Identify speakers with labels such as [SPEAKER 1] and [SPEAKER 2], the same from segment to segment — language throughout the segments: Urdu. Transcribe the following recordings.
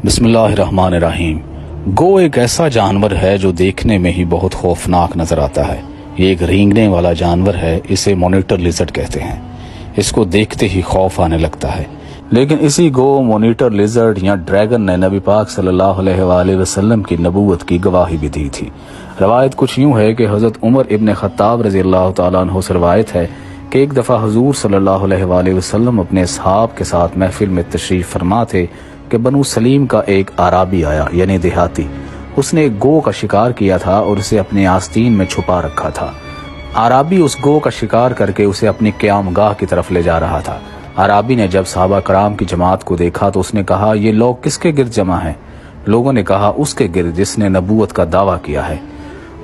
[SPEAKER 1] بسم اللہ الرحمن الرحیم۔ گو ایک ایسا جانور ہے جو دیکھنے میں ہی بہت خوفناک نظر آتا ہے۔ یہ ایک رینگنے والا جانور ہے، اسے مانیٹر لیزرڈ کہتے ہیں۔ اس کو دیکھتے ہی خوف آنے لگتا ہے، لیکن اسی گو مانیٹر لیزرڈ یا ڈریگن نے نبی پاک صلی اللہ علیہ وآلہ وسلم کی نبوت کی گواہی بھی دی تھی۔ روایت کچھ یوں ہے کہ حضرت عمر ابن خطاب رضی اللہ تعالیٰ عنہ سے روایت ہے کہ ایک دفعہ حضور صلی اللہ علیہ وآلہ وسلم اپنے اصحاب کے ساتھ محفل میں تشریف فرما تھے کہ بنو سلیم کا ایک اعرابی آیا، یعنی دیہاتی۔ اس نے ایک گو کا شکار کیا تھا اور اسے اپنے آستین میں چھپا رکھا تھا۔ اعرابی اس گو کا شکار کر کے اسے اپنی قیام گاہ کی طرف لے جا رہا تھا۔ اعرابی نے جب صحابہ کرام کی جماعت کو دیکھا تو اس نے کہا، یہ لوگ کس کے گرد جمع ہیں؟ لوگوں نے کہا، اس کے گرد جس نے نبوت کا دعویٰ کیا ہے۔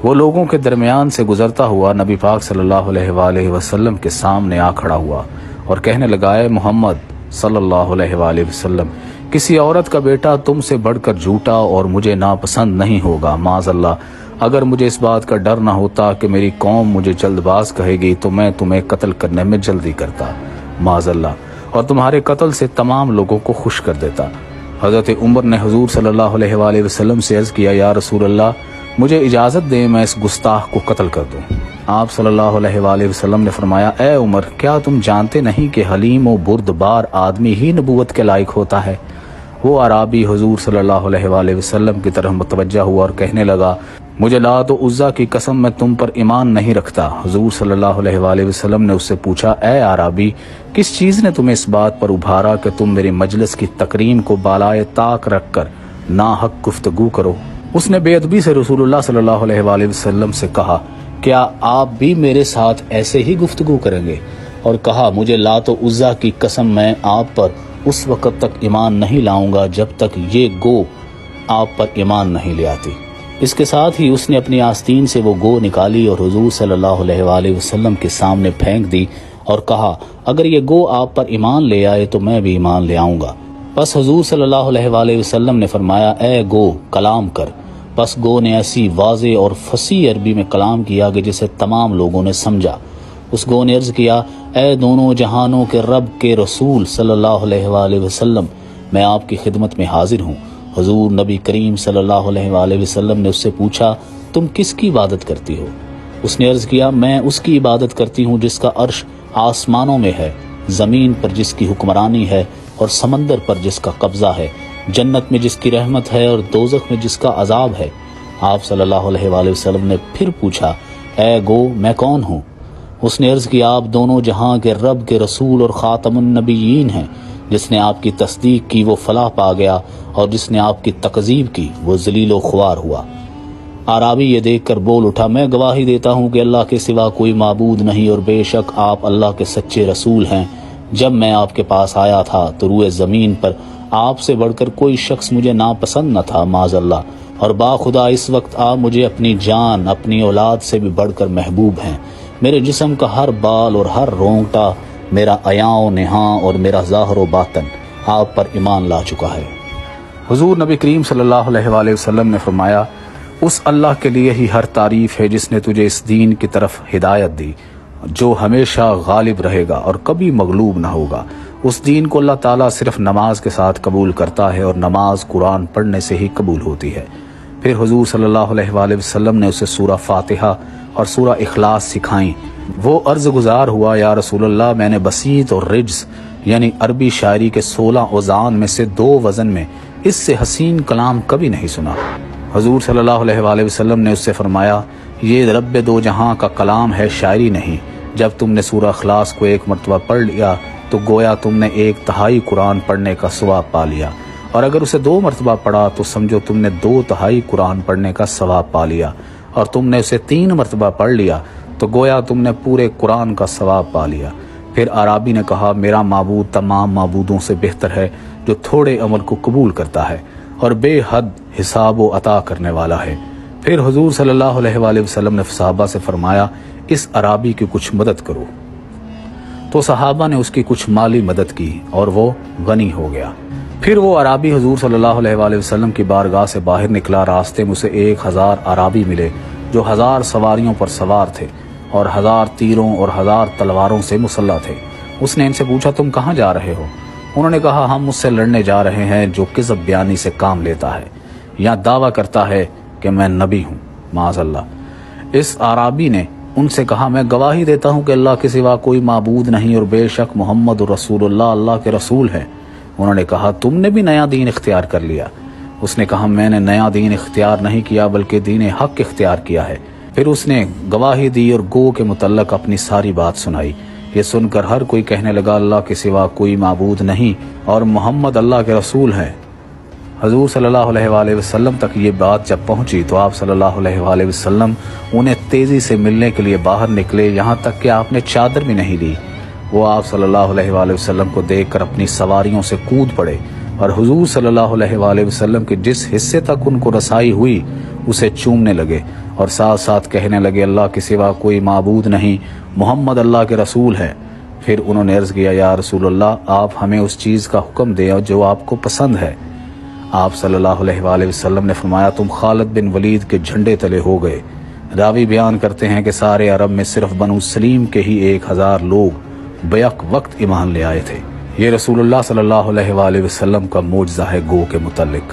[SPEAKER 1] وہ لوگوں کے درمیان سے گزرتا ہوا نبی پاک صلی اللہ علیہ وآلہ وسلم کے سامنے آ کھڑا ہوا اور کہنے لگا، اے محمد صلی اللہ علیہ وآلہ وسلم، کسی عورت کا بیٹا تم سے بڑھ کر جھوٹا اور مجھے ناپسند نہیں ہوگا۔ معاذ اللہ، اگر مجھے اس بات کا ڈر نہ ہوتا کہ میری قوم مجھے جلد باز کہے گی تو میں تمہیں قتل کرنے میں جلدی کرتا، معاذ اللہ، اور تمہارے قتل سے تمام لوگوں کو خوش کر دیتا۔ حضرت عمر نے حضور صلی اللہ علیہ وآلہ وسلم سے عرض کیا، یا رسول اللہ، مجھے اجازت دیں میں اس گستاخ کو قتل کر دوں۔ آپ صلی اللہ علیہ وآلہ وسلم نے فرمایا، اے عمر، کیا تم جانتے نہیں کہ حلیم و بردبار آدمی ہی نبوت کے لائق ہوتا ہے؟ وہ اعرابی حضور صلی اللہ علیہ وآلہ وسلم کی طرف متوجہ ہوا اور کہنے لگا، مجھے لات و عزا کی قسم میں تم پر ایمان نہیں رکھتا۔ حضور صلی اللہ علیہ وآلہ وسلم نے اس سے پوچھا، اے اعرابی، کس چیز نے تمہیں اس بات پر ابھارا کہ تم میری مجلس کی تکریم کو بالائے طاق رکھ کر ناحق گفتگو کرو؟ اس نے بے ادبی سے رسول اللہ صلی اللہ علیہ وآلہ وسلم سے کہا، کیا آپ بھی میرے ساتھ ایسے ہی گفتگو کریں گے؟ اور کہا، مجھے لات و عزا کی قسم میں آپ پر اس وقت تک ایمان نہیں لاؤں گا جب تک یہ گو آپ پر ایمان نہیں لے آتی۔ اس کے ساتھ ہی اس نے اپنی آستین سے وہ گو نکالی اور حضور صلی اللہ علیہ وآلہ وسلم کے سامنے پھینک دی اور کہا، اگر یہ گو آپ پر ایمان لے آئے تو میں بھی ایمان لے آؤں گا۔ پس حضور صلی اللہ علیہ وآلہ وسلم نے فرمایا، اے گو، کلام کر۔ پس گو نے ایسی واضح اور فصیح عربی میں کلام کیا کہ جسے تمام لوگوں نے سمجھا۔ اس گو نے عرض کیا، اے دونوں جہانوں کے رب کے رسول صلی اللہ علیہ وآلہ وسلم، میں آپ کی خدمت میں حاضر ہوں۔ حضور نبی کریم صلی اللہ علیہ وآلہ وسلم نے اس سے پوچھا، تم کس کی عبادت کرتی ہو؟ اس نے عرض کیا، میں اس کی عبادت کرتی ہوں جس کا عرش آسمانوں میں ہے، زمین پر جس کی حکمرانی ہے اور سمندر پر جس کا قبضہ ہے، جنت میں جس کی رحمت ہے اور دوزخ میں جس کا عذاب ہے۔ آپ صلی اللہ علیہ وآلہ وسلم نے پھر پوچھا، اے گو، میں کون ہوں؟ اس نے عرض کیا، آپ دونوں جہاں کے رب کے رسول اور خاتم النبیین ہیں۔ جس نے آپ کی تصدیق کی وہ فلاح پا گیا اور جس نے آپ کی تکذیب کی وہ ذلیل و خوار ہوا۔ اعرابی یہ دیکھ کر بول اٹھا، میں گواہی دیتا ہوں کہ اللہ کے سوا کوئی معبود نہیں اور بے شک آپ اللہ کے سچے رسول ہیں۔ جب میں آپ کے پاس آیا تھا تو روئے زمین پر آپ سے بڑھ کر کوئی شخص مجھے ناپسند نہ تھا، معاذ اللہ، اور باخدا اس وقت آپ مجھے اپنی جان، اپنی اولاد سے بھی بڑھ کر محبوب ہیں۔ میرے جسم کا ہر بال اور ہر رونگٹا، میرا عیاں و نہاں اور میرا ظاہر و باطن آپ پر ایمان لا چکا ہے۔ حضور نبی کریم صلی اللہ علیہ وآلہ وسلم نے فرمایا، اس اللہ کے لیے ہی ہر تعریف ہے جس نے تجھے اس دین کی طرف ہدایت دی جو ہمیشہ غالب رہے گا اور کبھی مغلوب نہ ہوگا۔ اس دین کو اللہ تعالیٰ صرف نماز کے ساتھ قبول کرتا ہے اور نماز قرآن پڑھنے سے ہی قبول ہوتی ہے۔ پھر حضور صلی اللہ علیہ وآلہ وسلم نے اسے سورہ فاتحہ اور سورہ اخلاص سکھائیں۔ وہ عرض گزار ہوا، یا رسول اللہ، میں نے بسیط اور رجز یعنی عربی شاعری کے 16 اوزان میں سے 2 وزن میں اس سے حسین کلام کبھی نہیں سنا۔ حضور صلی اللہ علیہ وآلہ وسلم نے اس سے فرمایا، یہ رب دو جہاں کا کلام ہے، شاعری نہیں۔ جب تم نے سورہ اخلاص کو 1 مرتبہ پڑھ لیا تو گویا تم نے 1/3 قرآن پڑھنے کا ثواب پا لیا، اور اگر اسے 2 مرتبہ پڑھا تو سمجھو تم نے 2/3 قرآن پڑھنے کا ثواب پا لیا، اور تم نے اسے 3 مرتبہ پڑھ لیا تو گویا تم نے پورے قرآن کا ثواب پا لیا۔ پھر اعرابی نے کہا، میرا معبود تمام معبودوں سے بہتر ہے جو تھوڑے عمل کو قبول کرتا ہے اور بے حد حساب و عطا کرنے والا ہے۔ پھر حضور صلی اللہ علیہ وآلہ وسلم نے صحابہ سے فرمایا، اس اعرابی کی کچھ مدد کرو۔ تو صحابہ نے اس کی کچھ مالی مدد کی اور وہ غنی ہو گیا۔ پھر وہ اعرابی حضور صلی اللہ علیہ وآلہ وسلم کی بارگاہ سے باہر نکلا۔ راستے میں اسے 1000 اعرابی ملے جو 1000 سواریوں پر سوار تھے اور 1000 تیروں اور 1000 تلواروں سے مسلح تھے۔ اس نے ان سے پوچھا، تم کہاں جا رہے ہو؟ انہوں نے کہا ہم اس سے لڑنے جا رہے ہیں جو کذب بیانی سے کام لیتا ہے یا دعویٰ کرتا ہے کہ میں نبی ہوں، معاذ اللہ۔ اس اعرابی نے ان سے کہا میں گواہی دیتا ہوں کہ اللہ کے سوا کوئی معبود نہیں اور بے شک محمد رسول اللہ کے رسول ہے۔ انہوں نے کہا تم نے بھی نیا دین اختیار کر لیا۔ اس نے کہا میں نے نیا دین اختیار نہیں کیا بلکہ دین حق اختیار کیا ہے۔ پھر اس نے گواہی دی اور گو کے متعلق اپنی ساری بات سنائی۔ یہ سن کر ہر کوئی کہنے لگا اللہ کے سوا کوئی معبود نہیں اور محمد اللہ کے رسول ہے۔ حضور صلی اللہ علیہ وآلہ وسلم تک یہ بات جب پہنچی تو آپ صلی اللہ علیہ وآلہ وسلم انہیں تیزی سے ملنے کے لیے باہر نکلے، یہاں تک کہ آپ نے چادر بھی نہیں لی۔ وہ آپ صلی اللہ علیہ وآلہ وسلم کو دیکھ کر اپنی سواریوں سے کود پڑے اور حضور صلی اللہ علیہ وآلہ وسلم کے جس حصے تک ان کو رسائی ہوئی اسے چومنے لگے اور ساتھ ساتھ کہنے لگے اللہ کے سوا کوئی معبود نہیں، محمد اللہ کے رسول ہے۔ پھر انہوں نے عرض کیا یا رسول اللہ آپ ہمیں اس چیز کا حکم دیں جو آپ کو پسند ہے۔ آپ صلی اللہ علیہ وآلہ وسلم نے فرمایا تم خالد بن ولید کے جھنڈے تلے ہو گئے۔ راوی بیان کرتے ہیں کہ سارے عرب میں صرف بنو سلیم کے ہی 1000 لوگ بیک وقت ایمان لے آئے تھے۔ یہ رسول اللہ صلی اللہ علیہ وآلہ وسلم کا معجزہ ہے گو کے متعلق۔